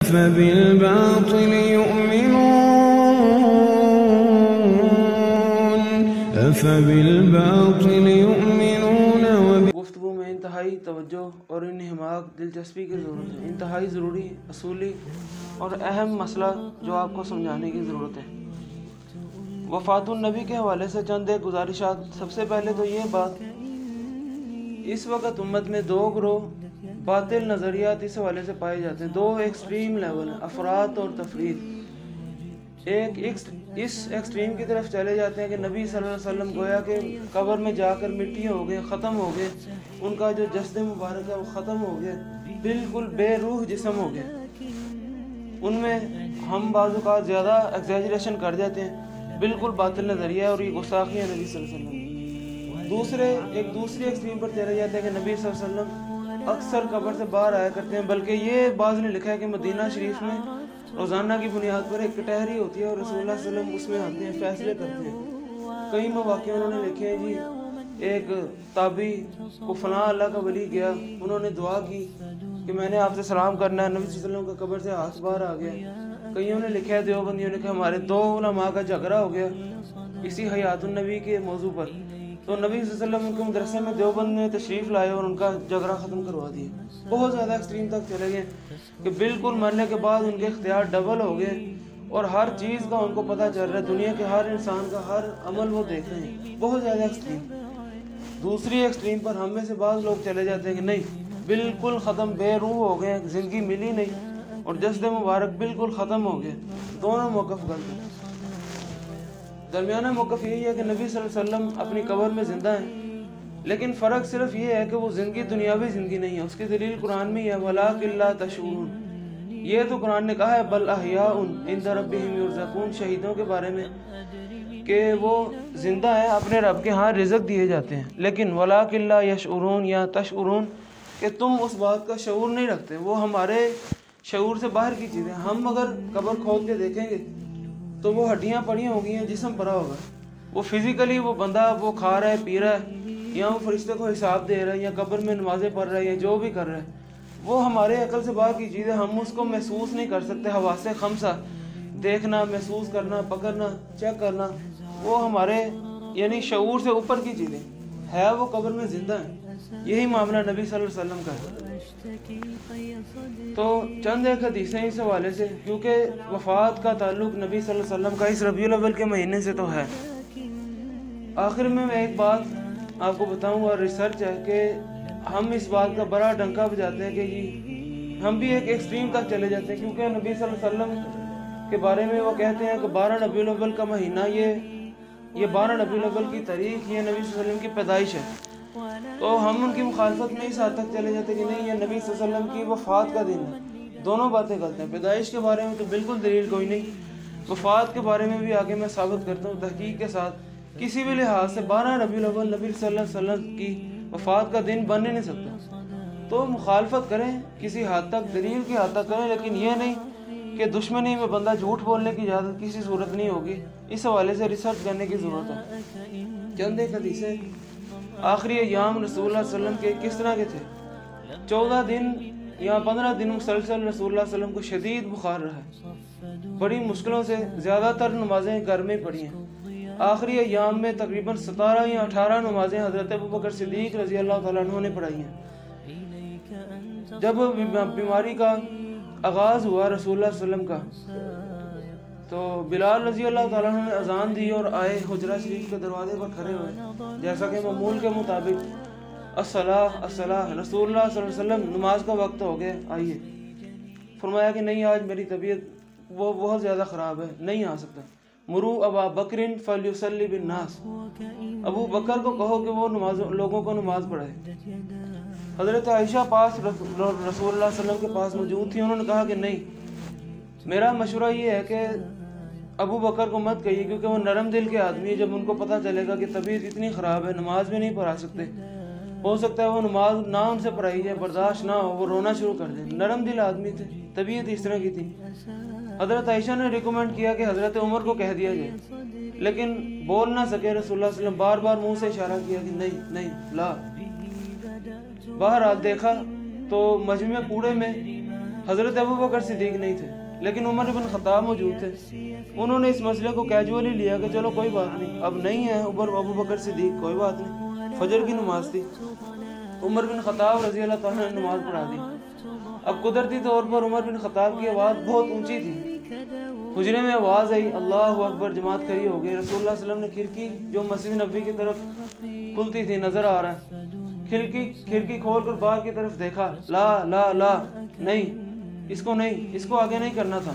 فبالباطل يؤمنون أفبالباطل يؤمنون گفتگو میں انتہائی توجہ اور انہماک دلچسپی کی ضرورت ہے. انتہائی ضروری، اصولی اور اہم مسئلہ جو آپ کو سمجھانے کی ضرورت ہے. وفات النبی کے حوالے سے چند ایک گزارشات. سب سے پہلے تو یہ بات، اس وقت امت میں دو گروہ باطل نظریات اس حوالے سے پائے جاتے ہیں. دو ایکسٹریم لیول ہیں، افراط اور تفرید. ایک اس ایکسٹریم کی طرف چلے جاتے ہیں کہ نبی صلی اللہ علیہ وسلم گویا کہ قبر میں جا کر مٹی ہو گئے، ختم ہو گئے، ان کا جو جسد مبارک ہے وہ ختم ہو گیا، بالکل بے روح جسم ہو گیا. ان میں ہم بعض اوقات زیادہ ایگزیجریشن کر جاتے ہیں. بالکل باطل نظریہ ہے اور یہ گستاخی ہے نبی صلی اللہ علیہ وسلم. ایک دوسری ایکسٹریم پر چلے جاتے ہیں کہ نبی صلی اللہ علیہ وسلم اکثر قبر سے باہر آیا کرتے ہیں، بلکہ یہ بعض نے لکھا ہے کہ مدینہ شریف میں روزانہ کی بنیاد پر ایک کٹہری ہوتی ہے اور رسول اللہ صلی اللہ علیہ وسلم اس میں آتے ہیں، فیصلے کرتے ہیں. کئی مواقع انہوں نے لکھے ہیں جی، ایک تابعی کو فلاں اللہ کا ولی گیا، انہوں نے دعا کی کہ میں نے آپ سے سلام کرنا ہے، نبی صلی اللہ علیہ وسلم کا قبر سے ہاتھ باہر آ گیا. کئیوں نے لکھا ہے، دیوبندیوں نے کہ ہمارے دو علماء کا جھگڑا ہو گیا اسی حیات النبی کے موضوع پر، تو نبی صلی اللہ علیہ وسلم ان کے مدرسے میں دیوبند میں تشریف لائے اور ان کا جھگڑا ختم کروا دیا. بہت زیادہ ایکسٹریم تک چلے گئے کہ بالکل مرنے کے بعد ان کے اختیار ڈبل ہو گئے اور ہر چیز کا ان کو پتہ چل رہا ہے، دنیا کے ہر انسان کا ہر عمل وہ دیکھ رہے ہیں. بہت زیادہ ایکسٹریم. دوسری ایکسٹریم پر ہم میں سے بعض لوگ چلے جاتے ہیں کہ نہیں، بالکل ختم، بے روح ہو گئے، زندگی ملی نہیں اور جسد مبارک بالکل ختم ہو گئے. دونوں موقف غلط ہیں. درمیانہ موقف یہی ہے کہ نبی صلی اللہ علیہ وسلم اپنی قبر میں زندہ ہیں، لیکن فرق صرف یہ ہے کہ وہ زندگی دنیاوی زندگی نہیں ہے. اس کی دلیل قرآن میں ہے، وَلَٰكِن لَا تَشْعُرُونَ. یہ تو قرآن نے کہا ہے بل احیاء عند ربہم یرزقون، شہیدوں کے بارے میں کہ وہ زندہ ہیں، اپنے رب کے ہاں رزق دیے جاتے ہیں. لیکن وَلَٰكِن لَا يَشْعُرُونَ یا تشعرون کہ تم اس بات کا شعور نہیں رکھتے. وہ ہمارے شعور سے باہر کی چیزیں. ہم اگر قبر کھود کے دیکھیں گے تو وہ ہڈیاں پڑی ہوں گی ہیں، جسم پڑا ہوگا. وہ فزیکلی وہ بندہ وہ کھا رہا ہے، پی رہا ہے، یا وہ فرشتے کو حساب دے رہا ہے، یا قبر میں نمازیں پڑھ رہا ہے، یا جو بھی کر رہا ہے، وہ ہمارے عقل سے باہر کی چیز ہے. ہم اس کو محسوس نہیں کر سکتے. حواس خمسہ، دیکھنا، محسوس کرنا، پکڑنا، چیک کرنا، وہ ہمارے یعنی شعور سے اوپر کی چیزیں ہے. وہ قبر میں زندہ ہیں. یہی معاملہ نبی صلی اللہ علیہ وسلم کا ہے. تو چند ایک حدیثیں اس حوالے سے، کیونکہ وفات کا تعلق نبی صلی اللہ علیہ وسلم کا اس ربیع الاول کے مہینے سے تو ہے. آخر میں ایک بات آپ کو بتاؤں گا، ریسرچ ہے کہ ہم اس بات کا بڑا ڈنکا بجاتے ہیں کہ ہم بھی ایک ایکسٹریم تک چلے جاتے ہیں، کیونکہ نبی صلی اللہ علیہ وسلم کے بارے میں وہ کہتے ہیں کہ 12 ربیع الاول کا مہینہ، یہ 12 ربیع الاول کی تاریخ یہ نبی صلی اللہ علیہ وسلم کی پیدائش ہے. تو ہم ان کی مخالفت میں اس حد تک چلے جاتے ہیں کہ نہیں، یہ نبی صلی اللہ علیہ وسلم کی وفات کا دن ہے. دونوں باتیں غلط ہیں. پیدائش کے بارے میں تو بالکل دلیل کوئی نہیں. وفات کے بارے میں بھی آگے میں ثابت کرتا ہوں تحقیق کے ساتھ. کسی بھی لحاظ سے 12 ربیع الاول نبی صلی اللہ علیہ وسلم کی وفات کا دن بن ہی نہیں سکتا. تو مخالفت کریں کسی حد تک، دلیل کی حد تک کریں، لیکن یہ نہیں کہ دشمنی میں بندہ جھوٹ بولنے کی اجازت کسی صورت نہیں ہوگی. اس حوالے سے ریسرچ کرنے کی ضرورت ہے. چند ایک حدیثیں. آخری ایام رسول اللہ صلی اللہ علیہ وسلم کے کس طرح کے تھے؟ 14 دن یا 15 دن مسلسل رسول اللہ صلی اللہ علیہ وسلم کو شدید بخار رہا ہے. بڑی مشکلوں سے زیادہ تر نمازیں گھر میں پڑھی ہیں. آخری ایام میں تقریباً 17 یا 18 نمازیں حضرت ابوبکر صدیق رضی اللہ تعالیٰ عنہ نے پڑھائی ہیں. جب بیماری کا آغاز ہوا رسول اللہ صلی اللہ علیہ وسلم کا، تو بلال رضی اللہ تعالیٰ عنہ نے اذان دی اور آئے، حجرہ شریف کے دروازے پر کھڑے ہوئے، جیسا کہ معمول کے مطابق الصلاۃ الصلاۃ، رسول اللہ صلی اللہ علیہ وسلم نماز کا وقت ہو گیا، آئیے. فرمایا کہ نہیں، آج میری طبیعت وہ بہت زیادہ خراب ہے، نہیں آ سکتا. مرو ابا بکر فلیصلی بالناس، ابو بکر کو کہو کہ وہ لوگوں کو نماز پڑھائے. حضرت عائشہ پاس رسول اللہ صلی اللہ علیہ وسلم کے پاس موجود تھی. انہوں نے کہا کہ نہیں، میرا مشورہ یہ ہے کہ ابو بکر کو مت کہیے، کیونکہ وہ نرم دل کے آدمی ہے. جب ان کو پتہ چلے گا کہ طبیعت اتنی خراب ہے، نماز بھی نہیں پڑھا سکتے، ہو سکتا ہے وہ نماز نہ ان سے پڑھائی جائے، برداشت نہ ہو، وہ رونا شروع کر دیں. نرم دل آدمی تھے، طبیعت اس طرح کی تھی. حضرت عائشہ نے ریکمینڈ کیا کہ حضرت عمر کو کہہ دیا جائے، لیکن بول نہ سکے. رسول اللہ صلی اللہ علیہ وسلم بار بار منہ سے اشارہ کیا کہ نہیں نہیں لا. بہرحال دیکھا تو مجمع کوڑے میں حضرت ابو بکر صدیق نہیں تھے، لیکن عمر بن خطاب موجود تھے۔ انہوں نے اس مسئلے کو کیجولی لیا کہ چلو کوئی بات نہیں، اب نہیں ہے ابو بکر صدیق، کوئی بات نہیں۔ فجر کی نماز تھی، عمر بن خطاب رضی اللہ تعالیٰ نے نماز پڑھا دی۔ اب قدرتی طور پر عمر بن خطاب کی آواز بہت اونچی تھی، حجرے میں آواز آئی اللہ اکبر، جماعت کھڑی ہو گئی۔ رسول اللہ صلی اللہ علیہ وسلم نے کھڑکی جو مسجد نبوی کی طرف کھلتی تھی، نظر آ رہا ہے، کھڑکی کھول کر باہر کی طرف دیکھا، لا لا لا، نہیں، اس کو آگے نہیں کرنا تھا،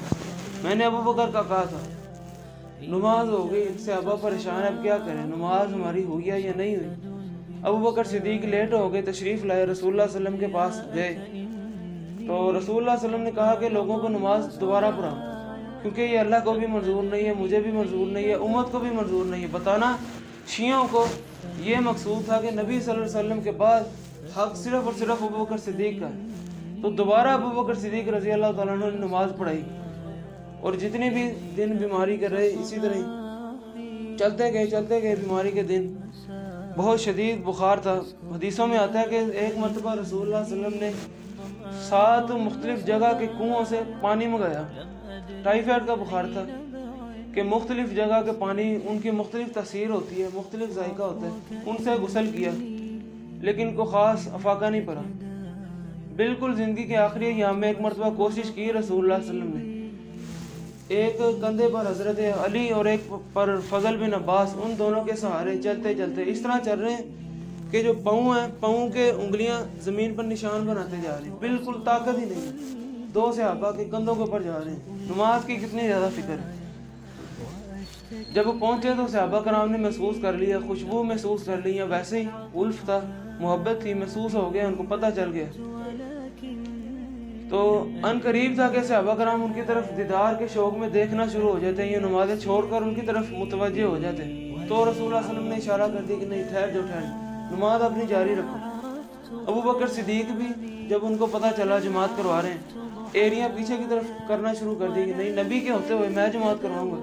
میں نے ابو بکر کا کہا تھا۔ نماز ہو گئی، صحابہ پریشان، اب کیا کریں، نماز ہماری ہوئی یا نہیں ہوئی۔ ابو بکر صدیق لیٹ ہو گئے، تشریف لائے، رسول اللہ صلی اللہ علیہ وسلم کے پاس گئے تو رسول اللہ صلی اللہ علیہ وسلم نے کہا کہ لوگوں کو نماز دوبارہ پڑھاؤ، کیونکہ یہ اللہ کو بھی منظور نہیں ہے، مجھے بھی منظور نہیں ہے، امت کو بھی منظور نہیں ہے۔ بتانا شیعوں کو یہ مقصود تھا کہ نبی صلی اللہ علیہ وسلم کے بعد حق صرف اور صرف ابو بکر صدیق کا ہے، تو دوبارہ ابو بکر صدیق رضی اللہ تعالیٰ عنہ نے نماز پڑھائی، اور جتنے بھی دن بیماری کے رہے اسی طرح ہی چلتے گئے بیماری کے دن۔ بہت شدید بخار تھا، حدیثوں میں آتا ہے کہ ایک مرتبہ رسول اللہ صلی اللہ علیہ وسلم نے 7 مختلف جگہ کے کنووں سے پانی منگایا۔ ٹائیفائڈ کا بخار تھا کہ مختلف جگہ کے پانی، ان کی مختلف تاثیر ہوتی ہے، مختلف ذائقہ ہوتا ہے، ان سے غسل کیا، لیکن کو خاص افاقہ نہیں پڑا۔ بالکل زندگی کے آخری ایام میں ایک مرتبہ کوشش کی رسول اللہ صلی اللہ علیہ وسلم نے، ایک کندھے پر حضرت علی اور ایک پر فضل بن عباس، ان دونوں کے سہارے چلتے اس طرح چل رہے ہیں کہ جو پاؤں ہیں، پاؤں کے انگلیاں زمین پر نشان بناتے جا رہے ہیں، بالکل طاقت ہی نہیں ہے۔ 2 صحابہ کے کندھوں کے اوپر جا رہے ہیں، نماز کی کتنی زیادہ فکر ہے۔ جب وہ پہنچے تو صحابہ کرام نے محسوس کر لیا، خوشبو محسوس کر لی، یا ویسے ہی الف تھا، محبت تھی، محسوس ہو گیا، ان کو پتہ چل گیا۔ تو ان قریب تھا کہ صحابہ کرام ان کی طرف دیدار کے شوق میں دیکھنا شروع ہو جاتے ہیں، یہ نمازیں چھوڑ کر ان کی طرف متوجہ ہو جاتے ہیں۔ تو رسول اللہ صلی اللہ علیہ وسلم نے اشارہ کر دیا کہ نہیں، ٹھہر جاؤ، نماز اپنی جاری رکھو۔ ابو بکر صدیق بھی جب ان کو پتہ چلا جماعت کروا رہے ہیں، ایریاں پیچھے کی طرف کرنا شروع کر دی کہ نہیں، نبی کے ہوتے ہوئے میں جماعت کرواؤں گا۔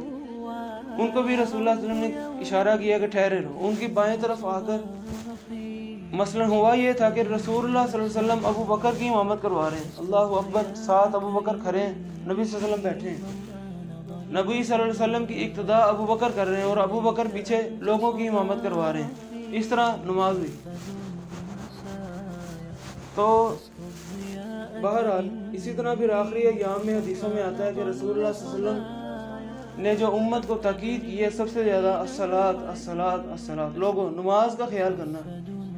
ان کو بھی رسول اللہ صلی اللہ علیہ وسلم نے اشارہ کیا کہ ٹھہرے رہو۔ ان کی بائیں طرف آ کر مثلا ہوا یہ تھا کہ رسول اللہ صلی اللہ علیہ وسلم ابو بکر کی امامت کروا رہے ہیں، اللہ اکبر، ساتھ ابو بکر کھڑے ہیں، نبی صلی اللہ علیہ وسلم بیٹھے ہیں، نبی صلی اللہ علیہ وسلم کی اقتداء ابو بکر کر رہے ہیں، اور ابو بکر پیچھے لوگوں کی امامت کروا رہے ہیں۔ اس طرح نماز ہوئی۔ تو بہرحال اسی طرح پھر آخری ایام میں حدیثوں میں آتا ہے کہ رسول اللہ صلی اللہ علیہ وسلم نے جو امت کو تاکید کی ہے سب سے زیادہ، الصلاۃ الصلاۃ الصلاۃ، لوگوں نماز کا خیال کرنا۔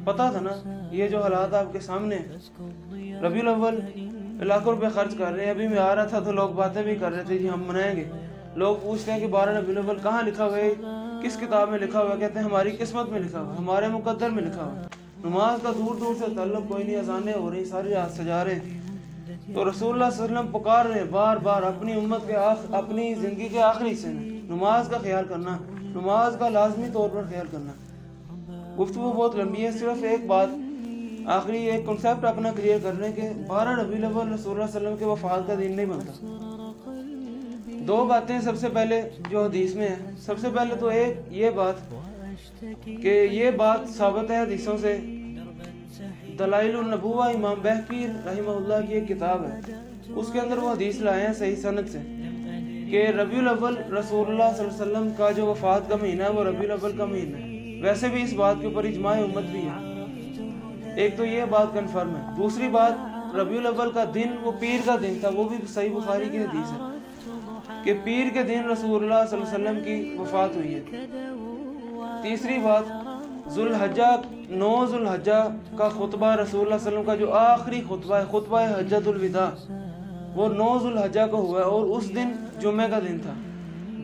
پتہ تھا نا یہ جو حالات آپ کے سامنے ہیں، ربیع الاول لاکھوں روپے خرچ کر رہے ہیں۔ ابھی میں آ رہا تھا تو لوگ باتیں بھی کر رہے تھے، جی ہم منائیں گے۔ لوگ پوچھتے ہیں کہ 12 ربیع الاول کہاں لکھا ہوا ہے، کس کتاب میں لکھا ہوا ہے؟ کہتے ہیں ہماری قسمت میں لکھا ہوا ہے، ہمارے مقدر میں لکھا ہوا ہے۔ نماز کا دور دور سے تعلق کوئی نہیں، اذانیں ہو رہی، ساری رات سجا رہے ہیں۔ تو رسول اللہ صلی اللہ علیہ وسلم پکار رہے ہیں بار بار اپنی امت کے اپنی زندگی کے آخری حصے میں نماز کا خیال کرنا، نماز کا لازمی طور پر خیال کرنا۔ گفتگو بہت لمبی ہے، صرف ایک بات آخری ایک کنسیپٹ اپنا کلیئر کر رہے ہیں کہ 12 ربیع الاول رسول اللہ صلی اللہ علیہ وسلم کے وفات کا دن نہیں بنتا۔ 2 باتیں سب سے پہلے جو حدیث میں ہے، سب سے پہلے تو ایک یہ بات کہ یہ بات ثابت ہے حدیثوں سے، دلائل النبوہ امام بہقی رحمہ اللہ کی ایک کتاب ہے، اس کے اندر وہ حدیث لائے ہیں صحیح سند سے کہ ربیع الاول رسول اللہ صلی اللہ علیہ وسلم کا جو وفات کا مہینہ ہے وہ ربیع الاول کا مہینہ ہے۔ ویسے بھی اس بات کے اوپر اجماع امت بھی ہے، ایک تو یہ بات کنفرم ہے۔ دوسری بات، ربیع الاول کا دن وہ پیر کا دن تھا، وہ بھی صحیح بخاری کی حدیث ہے کہ پیر کے دن رسول اللہ صلی اللہ علیہ وسلم کی وفات ہوئی ہے۔ تیسری بات، 9 ذو الحجہ کا خطبہ رسول اللہ صلی اللہ علیہ وسلم کا جو آخری خطبہ ہے، خطبہ حجۃ الوداع، وہ 9 ذو الحجہ کو ہوا ہے، اور اس دن جمعہ کا دن تھا۔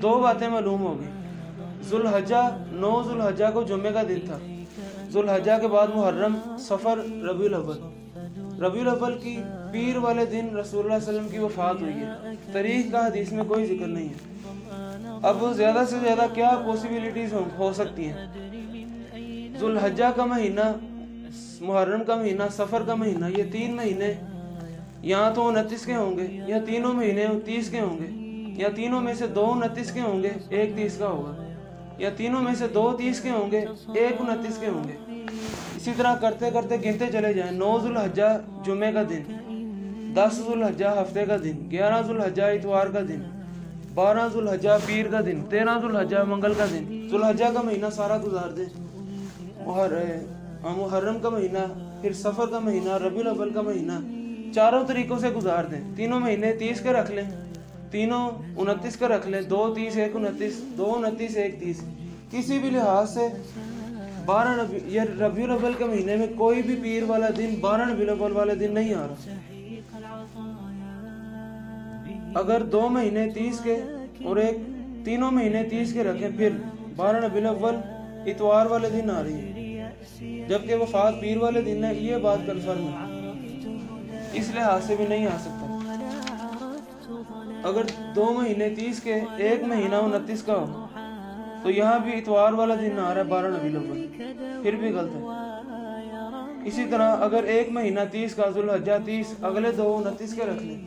2 باتیں معلوم ہو گئی، 9 ذو الحجہ کو جمعہ کا دن تھا، ذو الحجہ کے بعد محرم، صفر، ربیع الاول۔ ربیع الاول کی پیر والے دن رسول اللہ صلی اللہ علیہ وسلم کی وفات ہوئی ہے، تاریخ کا حدیث میں کوئی ذکر نہیں ہے۔ اب زیادہ سے زیادہ کیا پاسبلٹیز ہو سکتی ہیں؟ ذو الحجہ کا مہینہ، محرم کا مہینہ، صفر کا مہینہ، یہ 3 مہینے یا تو 29 کے ہوں گے، یا تینوں مہینے 30 کے ہوں گے، یا تینوں میں سے 2 29 کے ہوں گے، ایک 30 کا ہوگا، یا تینوں میں سے 2 30 کے ہوں گے، ایک 29 کے ہوں گے۔ اسی طرح کرتے کرتے گنتے چلے جائیں۔ 9 ذو الحجہ جمعے کا دن، 10 ذوالحجہ ہفتے کا دن، 11 ذوالحجہ اتوار کا دن، 12 ذوالحجہ پیر کا دن، 13 ذوالحجہ منگل کا دن، ذوالحجہ کا مہینہ سارا گزار دیں، محرم کا مہینہ، پھر صفر کا مہینہ، ربیع الاول کا مہینہ، چاروں طریقوں سے گزار دیں۔ تینوں مہینے 30 کے رکھ لیں، تینوں 29 کا رکھ لیں، 2 30 1 29، 2 29 1 30، کسی بھی لحاظ سے 12 ربیع الاول کے مہینے میں کوئی بھی پیر والا دن 12 ربیع الاول والے دن نہیں آ رہا۔ اگر 2 مہینے 30 کے اور تینوں مہینے 30 کے رکھیں، پھر 12 ربیع الاول اتوار والے دن آ رہی ہے، جبکہ وفات پیر والے دن ہے، یہ بات کنفرم ہے، اس لحاظ سے بھی نہیں آ سکتا۔ اگر 2 مہینے 30 کے 1 مہینہ 29 کا ہو تو یہاں بھی اتوار والا دن آ رہا ہے 12 ربیع الاول، پھر بھی غلط ہے۔ اسی طرح اگر 1 مہینہ 30 کا ذوالحجہ 30، اگلے 2 29 کے رکھ لیں،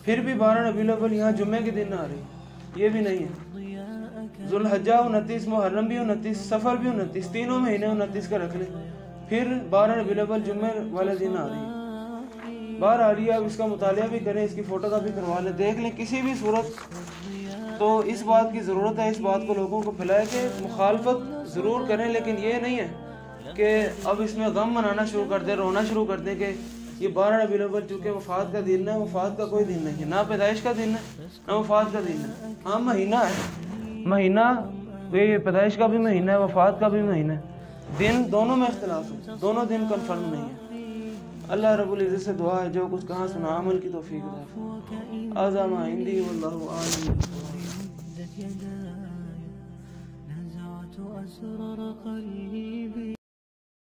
پھر بھی 12 ربیع الاول یہاں جمعے کے دن آ رہی ہے، یہ بھی نہیں ہے۔ ذوالحجہ 29، محرم بھی 29، سفر بھی 29، تینوں مہینے 29 کا رکھ لیں، پھر 12 ربیع الاول جمعے والے دن آ رہی ہے۔ باہر آ رہی ہے، اب اس کا مطالعہ بھی کریں، اس کی فوٹو کاپی کروا لیں، دیکھ لیں کسی بھی صورت۔ تو اس بات کی ضرورت ہے، اس بات کو لوگوں کو پھیلائے کہ مخالفت ضرور کریں، لیکن یہ نہیں ہے کہ اب اس میں غم منانا شروع کر دیں، رونا شروع کر دیں کہ یہ 12 ربیع الاول چونکہ وفات کا دن ہے، وفات کا کوئی دن نہیں ہے، نہ پیدائش کا دن ہے نہ وفات کا دن ہے۔ ہاں مہینہ ہے، مہینہ یہ پیدائش کا بھی مہینہ ہے، وفات کا بھی مہینہ ہے، دن دونوں میں اختلاف ہے، دونوں دن کنفرم نہیں ہے۔ اللہ رب العزت سے دعا ہے جو کچھ کہاں سنا عمل کی توفیق عطا فرمائے۔ ھذا ما عندی واللہ اعلم۔